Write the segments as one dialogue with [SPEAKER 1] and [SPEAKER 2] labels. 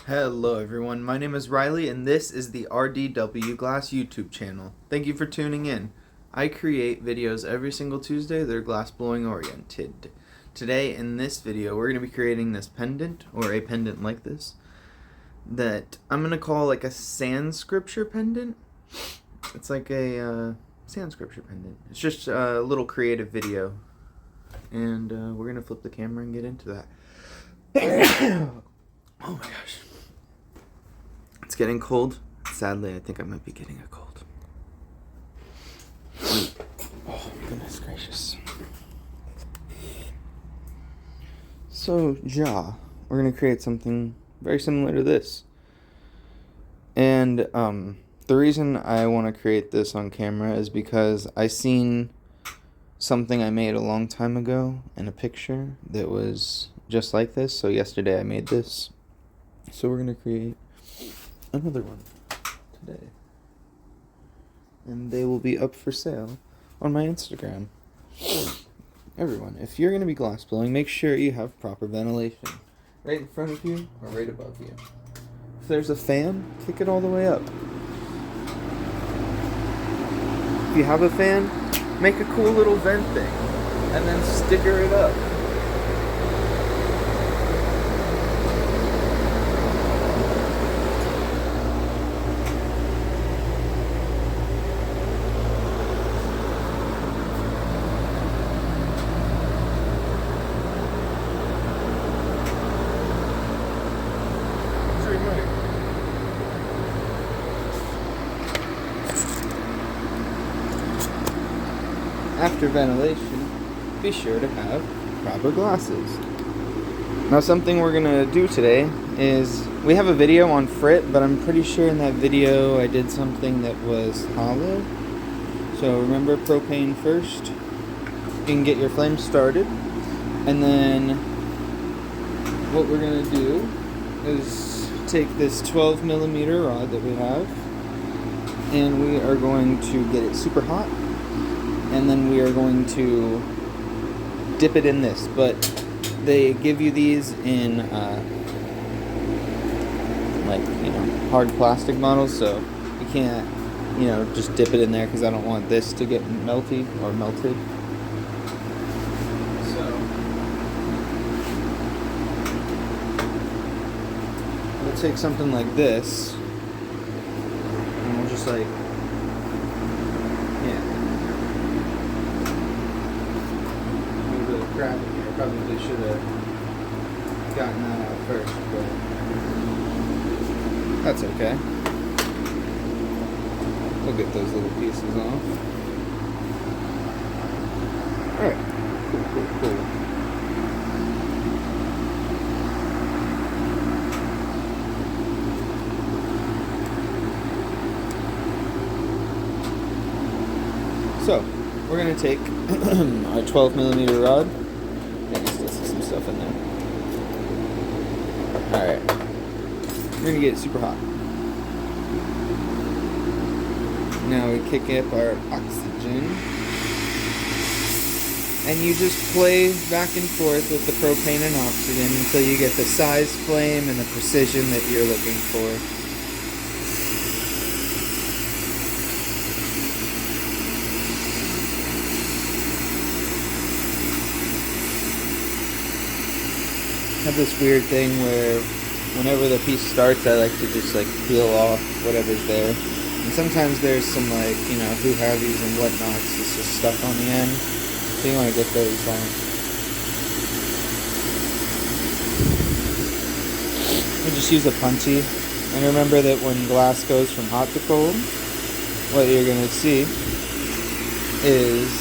[SPEAKER 1] Hello everyone, my name is Riley and this is the RDW Glass YouTube channel. Thank you for tuning in. I create videos every single Tuesday that are glass blowing oriented. Today in this video we're going to be creating this pendant, or a pendant like this, that I'm going to call like a sand scripture pendant. It's like a sand scripture pendant. It's just a little creative video, and we're going to flip the camera and get into that. Oh my gosh. It's getting cold. Sadly, I think I might be getting a cold. Oh, goodness gracious. So, we're going to create something very similar to this. And the reason I want to create this on camera is because I seen something I made a long time ago in a picture that was just like this. So yesterday I made this. So we're going to create another one today, and they will be up for sale on my Instagram. Everyone, if you're going to be glass blowing, make sure you have proper ventilation right in front of you or right above you. If there's a fan, kick it all the way up. If you have a fan, make a cool little vent thing and then sticker it up. After ventilation, be sure to have proper glasses. Now, something we're going to do today is, we have a video on frit, but I'm pretty sure in that video I did something that was hollow. So remember, propane first. You can get your flame started. And then what we're going to do is take this 12 millimeter rod that we have, and we are going to get it super hot. And then we are going to dip it in this, but they give you these in hard plastic bottles, so you can't just dip it in there because I don't want this to get melty or melted. So we'll take something like this and we'll just I probably should have gotten that out first, but that's okay. We'll get those little pieces off. Alright, cool. So, we're going to take our 12 millimeter rod. I still see some stuff in there. Alright. We're going to get it super hot. Now we kick up our oxygen. And you just play back and forth with the propane and oxygen until you get the size, flame, and the precision that you're looking for. I have this weird thing where whenever the piece starts, I like to just peel off whatever's there. And sometimes there's some hoo-havies and whatnots that's just stuck on the end. So you want to get those on. You just use a punchy. And remember that when glass goes from hot to cold, what you're going to see is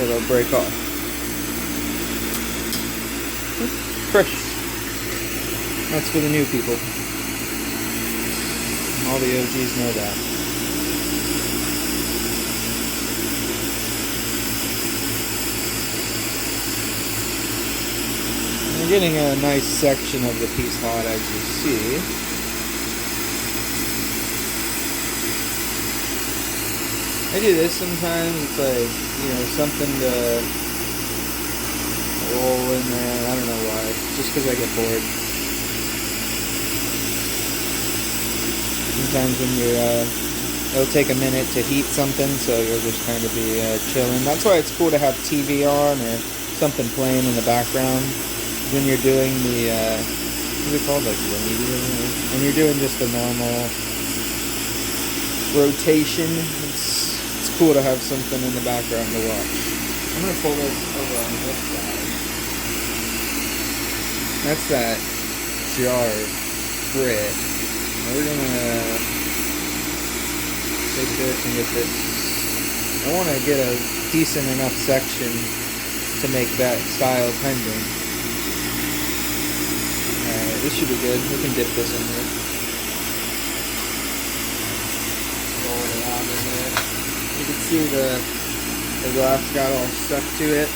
[SPEAKER 1] it'll break off. Fresh. That's for the new people. All the OGs know that. We're getting a nice section of the piece hot, as you see. I do this sometimes. It's something to roll in there. I don't know why. Just because I get bored. Sometimes when you're, it'll take a minute to heat something, so you'll just kind of be chilling. That's why it's cool to have TV on or something playing in the background when you're doing the, what's it called, like when you're doing just a normal rotation. It's cool to have something in the background to watch. I'm gonna pull this over on this side. That's that jar of grit. We're gonna take this and get this. I want to get a decent enough section to make that style pendant. This should be good. We can dip this in there. Roll it around in there. You can see the glass got all stuck to it.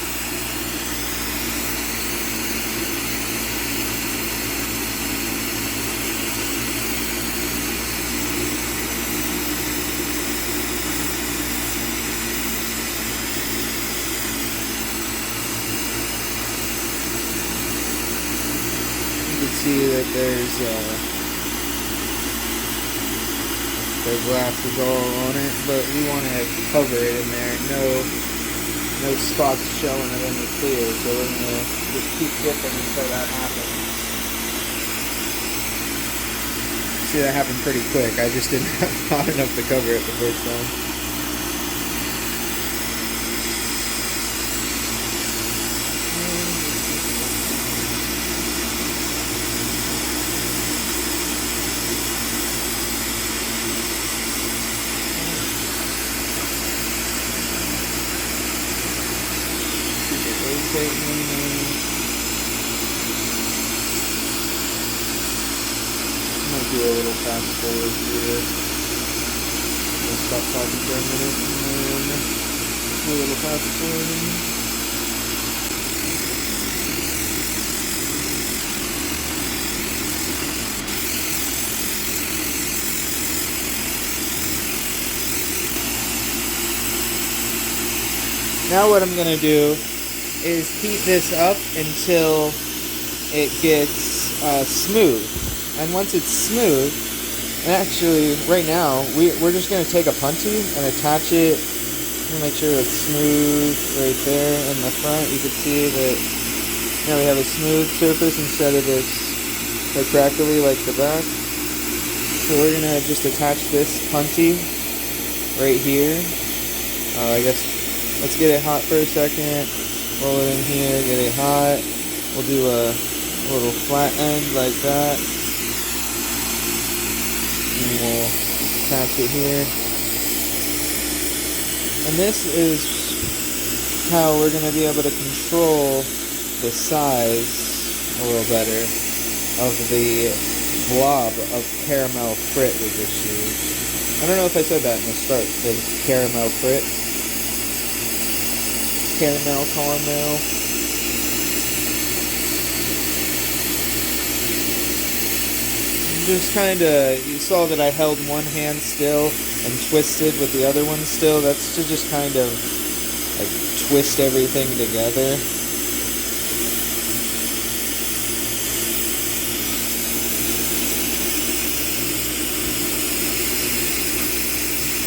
[SPEAKER 1] See that there's the glass is all on it, but we want to cover it in there. No spots showing of any clear, so we're gonna just keep dipping until that happens. See, that happened pretty quick. I just didn't have hot enough to cover it the first time. I'm gonna do a little fast forward through this. I'll stop talking for a minute and then do a little fast forward. Now what I'm gonna do is heat this up until it gets smooth. And once it's smooth, and actually right now we're just going to take a punty and attach it. Make sure it's smooth right there in the front. You can see that now we have a smooth surface instead of this like crackly like the back. So we're going to just attach this punty right here. I guess let's get it hot for a second. Roll it in here, get it hot. We'll do a little flat end like that. And we'll attach it here. And this is how we're going to be able to control the size a little better of the blob of caramel frit we just used. I don't know if I said that in the start, the caramel frit. Caramel. Just kind of, you saw that I held one hand still and twisted with the other one still. That's to just kind of like twist everything together.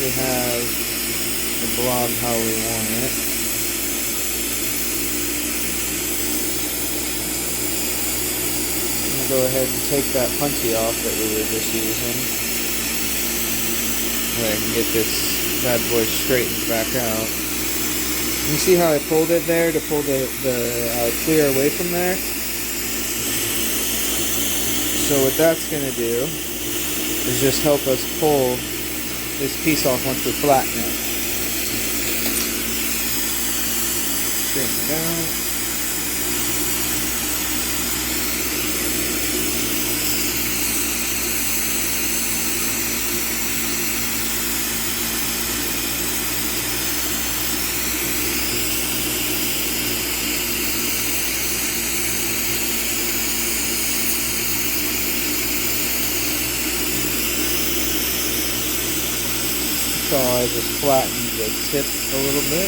[SPEAKER 1] We have the blob how we want it. Go ahead and take that punchy off that we were just using. I can get this bad boy straightened back out. You see how I pulled it there to pull the clear away from there? So what that's going to do is just help us pull this piece off once we flatten it. Straighten it out. So I just flattened the tip a little bit.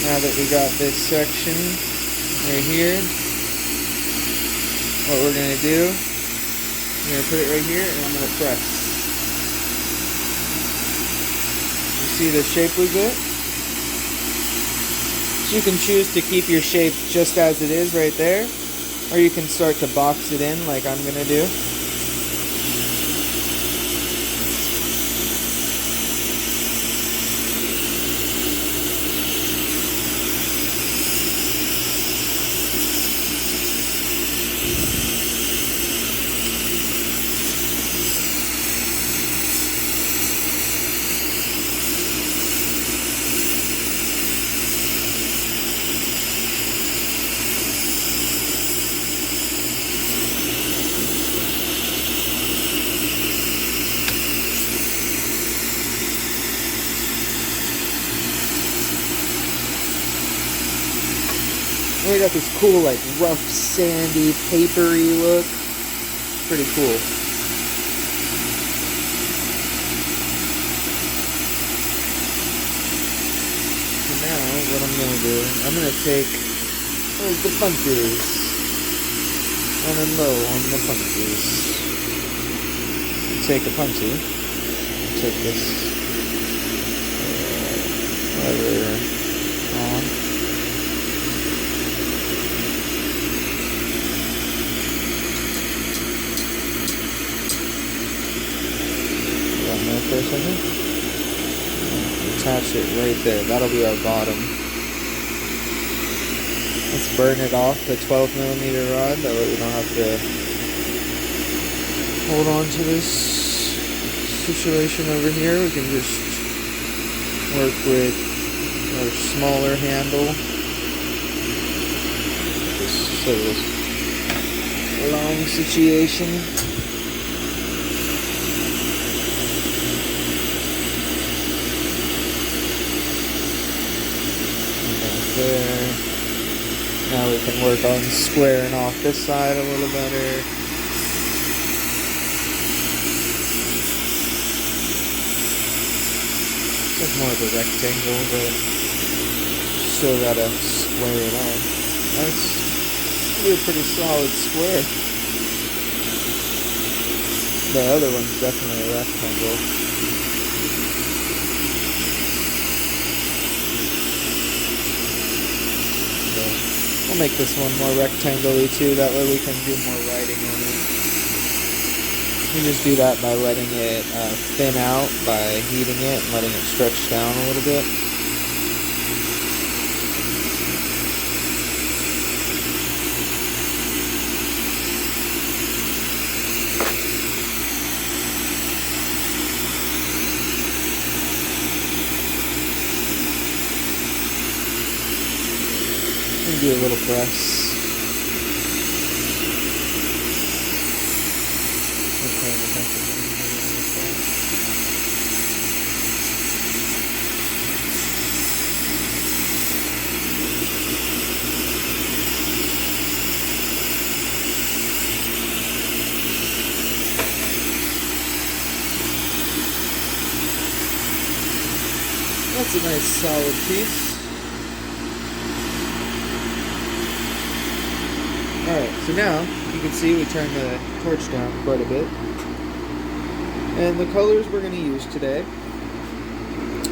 [SPEAKER 1] Now that we got this section right here, what we're going to do I'm going to put it right here and I'm going to press. You see the shape we get? So you can choose to keep your shape just as it is right there, or you can start to box it in like I'm going to do. And we got this cool, like, rough, sandy, papery look. Pretty cool. So now, what I'm going to do, I'm going to take the punches. And then low on the punches. Take a punchy. Take this lever on. For a second. Attach it right there. That'll be our bottom. Let's burn it off the 12mm rod. That way we don't have to hold on to this situation over here. We can just work with our smaller handle. Just sort of this long situation. There. Now we can work on squaring off this side a little better. It's more of a rectangle, but still gotta square it off. That's a pretty solid square. The other one's definitely a rectangle. We'll make this one more rectangle-y too, that way we can do more writing on it. You just do that by letting it thin out, by heating it and letting it stretch down a little bit. Do a little press. That's a nice solid piece. Alright, so now you can see we turned the torch down quite a bit. And the colors we're going to use today,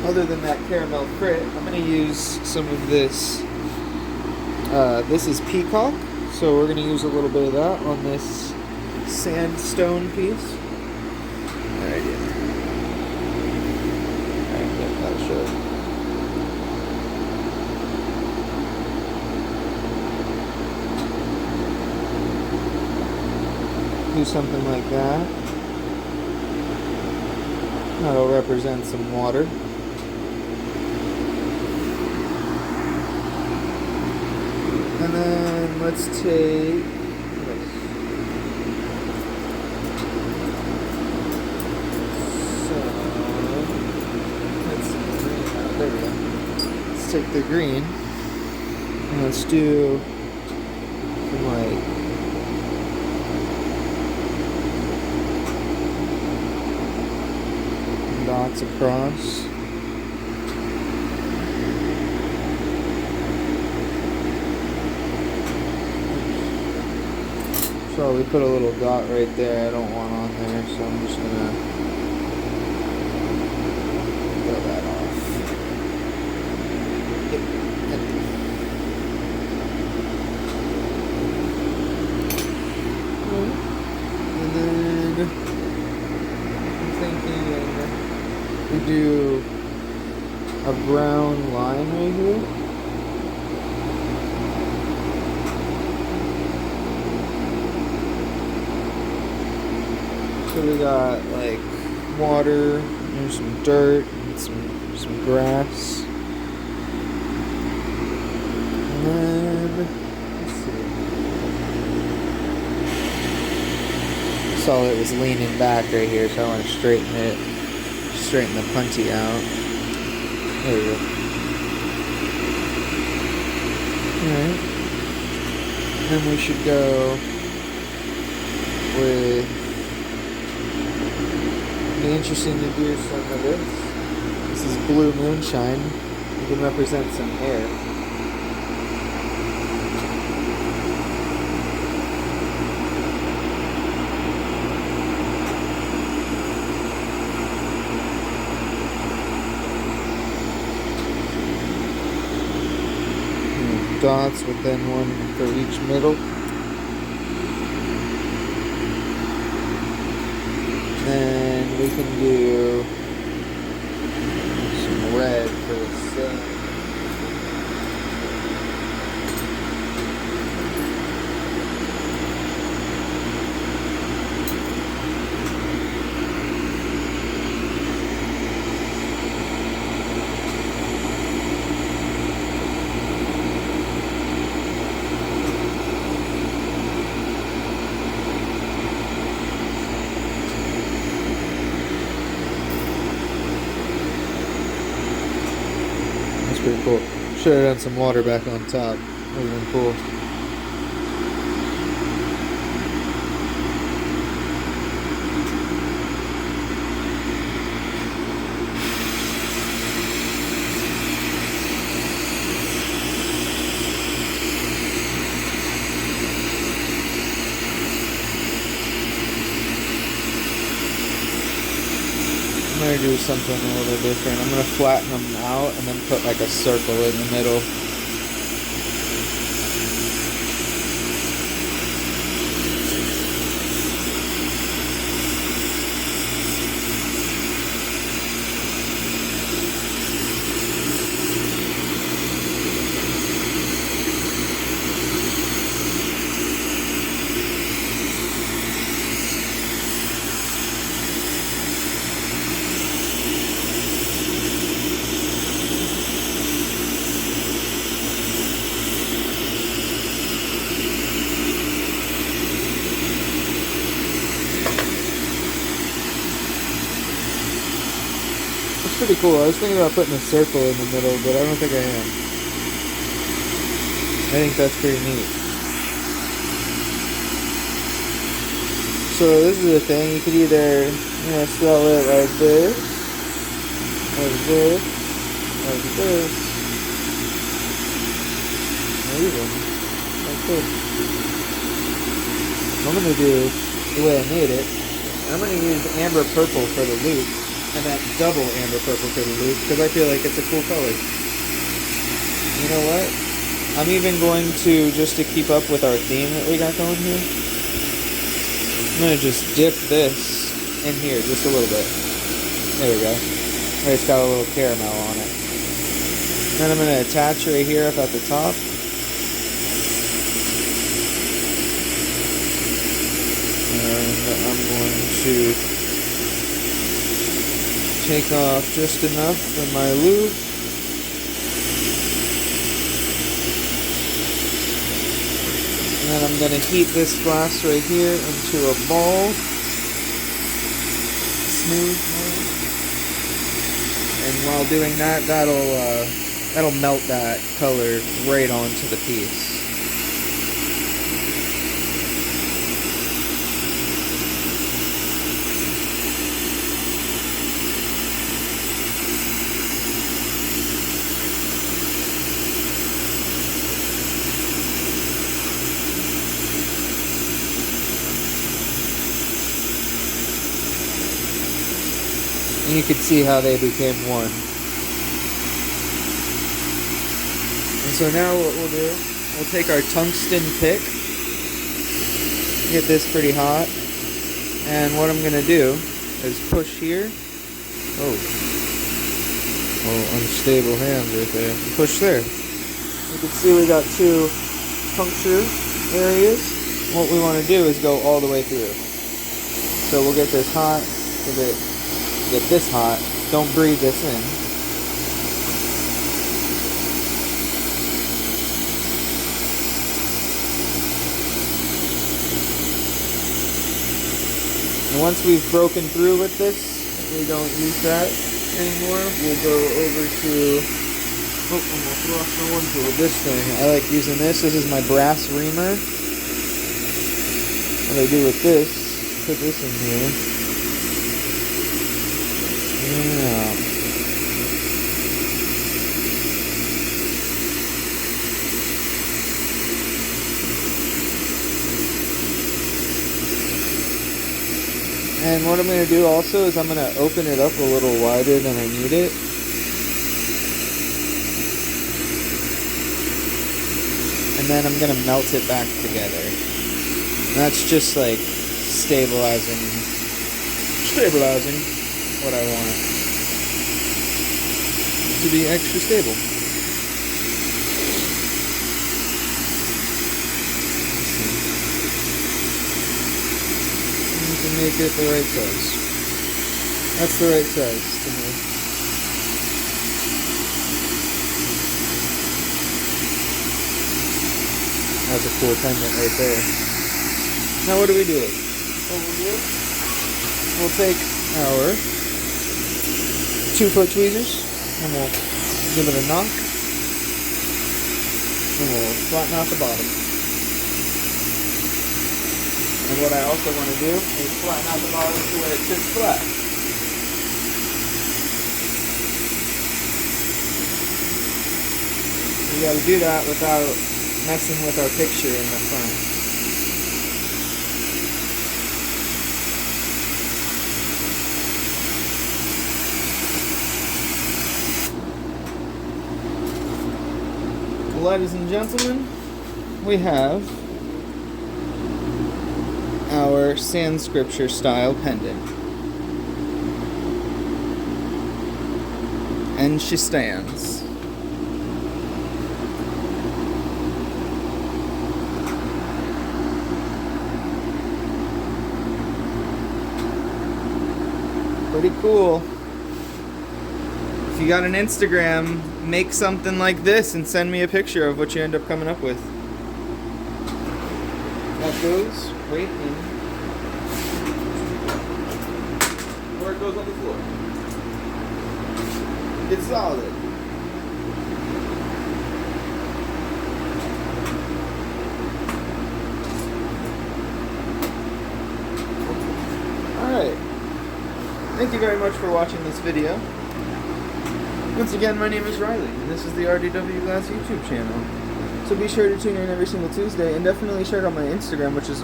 [SPEAKER 1] other than that caramel frit, I'm going to use some of this. This is peacock, so we're going to use a little bit of that on this sandstone piece. Alright, yeah. Alright, yeah, that'll show it. Do something like that. That'll represent some water. And then let's take there we go. Let's take the green and let's do some like dots across. So we put a little dot right there. I don't want on there, so I'm just gonna peel that off. And then I'm thinking we do a brown line right here. So we got like water, there's some dirt, and some grass. And then, let's see. Saw it was leaning back right here, so I want to straighten the punty out. There we go. Alright. Then we should go with, be interesting to do some of this. This is blue moonshine. You can represent some air. Dots with then one for each middle. And we can do some red for the sun. Pretty cool. Should have done some water back on top. Would have been cool. I'm going to do something a little different. I'm going to flatten them out and then put like a circle in the middle. It's pretty cool. I was thinking about putting a circle in the middle, but I don't think I am. I think that's pretty neat. So this is the thing. You could either sell it like this, like this, like this, or even like this. What I'm going to do the way I made it. I'm going to use amber purple for the loop. And that double amber purple for the loop, because I feel like it's a cool color. You know what? I'm even going to, just to keep up with our theme that we got going here, I'm going to just dip this in here just a little bit. There we go. It's got a little caramel on it. Then I'm going to attach right here up at the top. And I'm going to take off just enough for my loop. And then I'm going to heat this glass right here into a ball. Smooth ball. And while doing that, that'll melt that color right onto the piece. you could see how they became one. And so now what we'll do, we'll take our tungsten pick, get this pretty hot, and what I'm going to do is push here. Oh, unstable hands right there. Push there. You can see we got two puncture areas. What we want to do is go all the way through. So we'll get this hot, get this hot. Don't breathe this in. And once we've broken through with this, we don't use that anymore. We'll go over to, almost lost my one tool, this thing. I like using this. This is my brass reamer. What I do with this, put this in here. Yeah. And what I'm going to do also is I'm going to open it up a little wider than I need it. And then I'm going to melt it back together. And that's just like stabilizing what I want to be extra stable. To make it the right size. That's the right size to me. That's a cool pendant right there. Now what do we do? What we'll do? We'll take our 2-foot tweezers and we'll give it a knock. And we'll flatten out the bottom. And what I also want to do is flatten out the bottom to where it sits flat. We got to do that without messing with our picture in the front. Ladies and gentlemen, we have our sand scripture style pendant. And she stands. Pretty cool. If you got an Instagram, make something like this and send me a picture of what you end up coming up with. That goes right in where it goes on the floor. It's solid. Alright. Thank you very much for watching this video. Once again, my name is Riley, and this is the RDW Glass YouTube channel. So be sure to tune in every single Tuesday, and definitely check out my Instagram, which is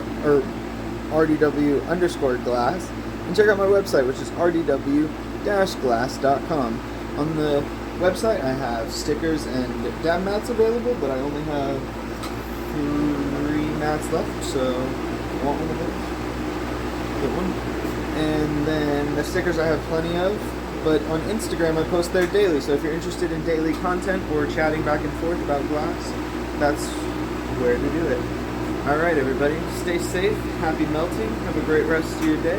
[SPEAKER 1] RDW_glass, and check out my website, which is rdw-glass.com. On the website, I have stickers and dab mats available, but I only have 3 mats left, so I want one of those. Get one. And then the stickers I have plenty of. But on Instagram, I post there daily, so if you're interested in daily content or chatting back and forth about glass, that's where to do it. Alright everybody, stay safe, happy melting, have a great rest of your day,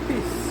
[SPEAKER 1] peace.